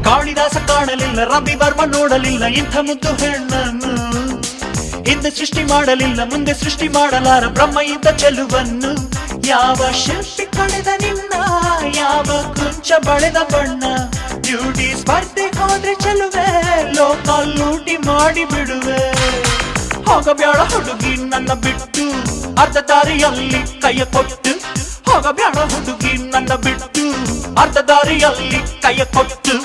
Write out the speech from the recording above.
ಕಾಳಿದಾಸ ಕಾಣಲಿಲ್ಲ, ರವಿವರ್ಮ ನೋಡಲಿಲ್ಲ ಇಂಥ ಮುದ್ದು ಹೆಣ್ಣನ್ನು. ಹಿಂದೆ ಸೃಷ್ಟಿ ಮಾಡಲಿಲ್ಲ, ಮುಂದೆ ಸೃಷ್ಟಿ ಮಾಡಲಾರ ಬ್ರಹ್ಮ ಇದ್ದ ಚೆಲುವನ್ನು. ಯಾವ ಶಿಲ್ಪಿ ಕಳೆದ ನಿನ್ನ, ಯಾವ ಕುಂಚ ಬಳೆದ ಬಣ್ಣ. ಬ್ಯೂಟಿ ಸ್ಪರ್ಧೆ ಹೋದ್ರೆ ಚೆಲುವೆ, ಲೋಕ ಲೂಟಿ ಮಾಡಿ ಬಿಡುವೆ. ಹೋಗಬ್ಯಾಡ ಹುಡುಗಿ ನನ್ನ ಬಿಟ್ಟು, ಅರ್ಧ ದಾರಿಯಲ್ಲಿ ಕೈಯ ಕೊಟ್ಟು. ಹೋಗಬ್ಯಾಡ ಹುಡುಗಿ ನನ್ನ ಬಿಟ್ಟು, ಅರ್ಧ ದಾರಿಯಲ್ಲಿ ಕೈಯ ಕೊಟ್ಟು.